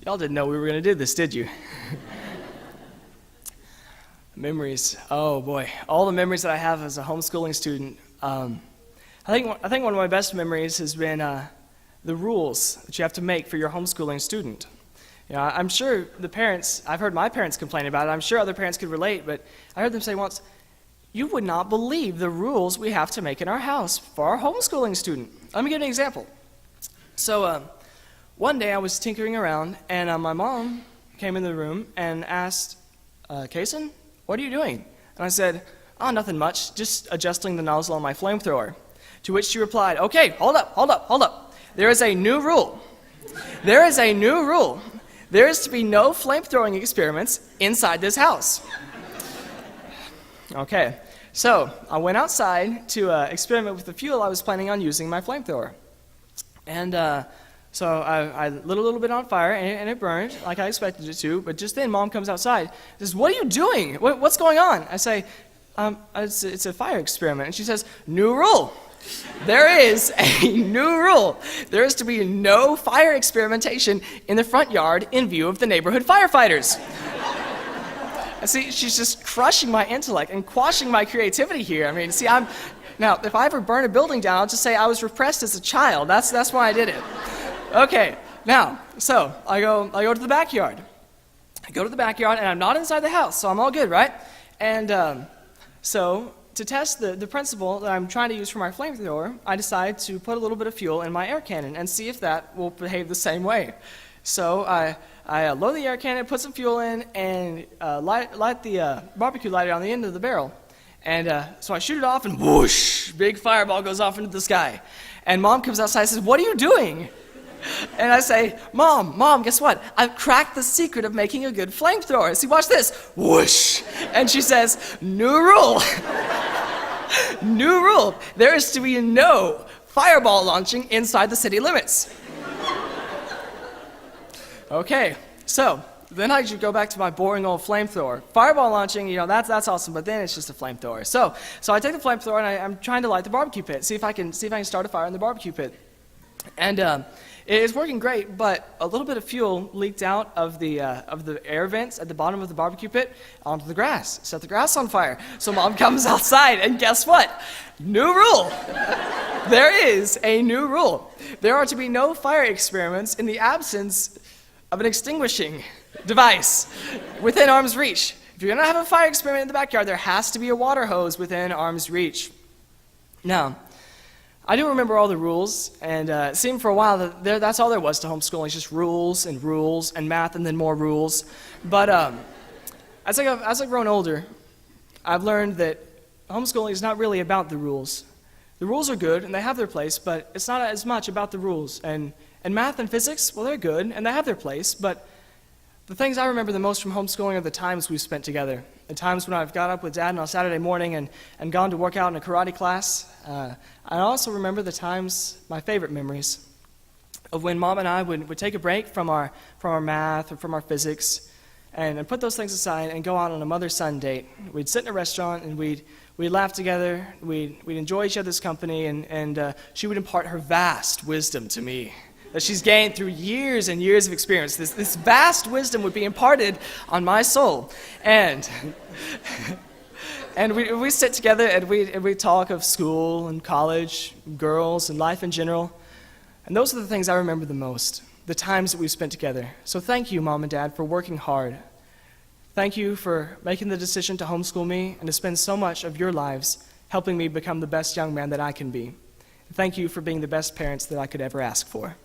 Y'all didn't know we were going to do this, did you? Memories. Oh boy, all the memories that I have as a homeschooling student. I think one of my best memories has been the rules that you have to make for your homeschooling student. You know, I'm sure the parents, I've heard my parents complain about it, I'm sure other parents could relate, but I heard them say once, "You would not believe the rules we have to make in our house for our homeschooling student." Let me give you an example. So one day I was tinkering around, and my mom came in the room and asked, "Kason, what are you doing?" And I said, "Oh, nothing much, just adjusting the nozzle on my flamethrower." To which she replied, "Okay, hold up. There is a new rule. There is a new rule. There is to be no flamethrowing experiments inside this house." Okay, so I went outside to experiment with the fuel I was planning on using in my flamethrower. And so I lit a little bit on fire, and it burned like I expected it to, but just then Mom comes outside and says, "What are you doing? What's going on?" I say, it's a fire experiment. And she says, "New rule. There is a new rule. There is to be no fire experimentation in the front yard in view of the neighborhood firefighters." And see, she's just crushing my intellect and quashing my creativity here. I mean, see, now, if I ever burn a building down, I'll just say I was repressed as a child. That's why I did it. Okay, now, so I go to the backyard. I go to the backyard, and I'm not inside the house, so I'm all good, right? And so to test the principle that I'm trying to use for my flamethrower, I decide to put a little bit of fuel in my air cannon and see if that will behave the same way. So I load the air cannon, put some fuel in, and light the barbecue lighter on the end of the barrel. And so I shoot it off, and whoosh, big fireball goes off into the sky. And Mom comes outside and says, "What are you doing?" And I say, Mom, guess what? I've cracked the secret of making a good flamethrower. See, watch this. Whoosh. And she says, "New rule." New rule. There is to be no fireball launching inside the city limits. Okay, so then I should go back to my boring old flamethrower. Fireball launching, that's awesome, but then it's just a flamethrower. So I take the flamethrower, and I'm trying to light the barbecue pit, see if I can start a fire in the barbecue pit. And it's working great, but a little bit of fuel leaked out of the air vents at the bottom of the barbecue pit onto the grass. Set the grass on fire. So Mom comes outside, and guess what? New rule. There is a new rule. There are to be no fire experiments in the absence of an extinguishing device within arm's reach. If you're going to have a fire experiment in the backyard, there has to be a water hose within arm's reach. Now, I do remember all the rules, and it seemed for a while that that's all there was to homeschooling, just rules and math and then more rules. But as I've grown older, I've learned that homeschooling is not really about the rules. The rules are good, and they have their place, but it's not as much about the rules. And math and physics, well, they're good, and they have their place, but the things I remember the most from homeschooling are the times we've spent together. The times when I've got up with Dad on a Saturday morning and gone to work out in a karate class. I also remember the times, my favorite memories, of when Mom and I would take a break from our math or from our physics and put those things aside and go out on a mother-son date. We'd sit in a restaurant, and we'd laugh together, we'd enjoy each other's company, and she would impart her vast wisdom to me that she's gained through years and years of experience. This vast wisdom would be imparted on my soul. And we sit together, and we talk of school and college, girls, and life in general. And those are the things I remember the most, the times that we've spent together. So thank you, Mom and Dad, for working hard. Thank you for making the decision to homeschool me and to spend so much of your lives helping me become the best young man that I can be. Thank you for being the best parents that I could ever ask for.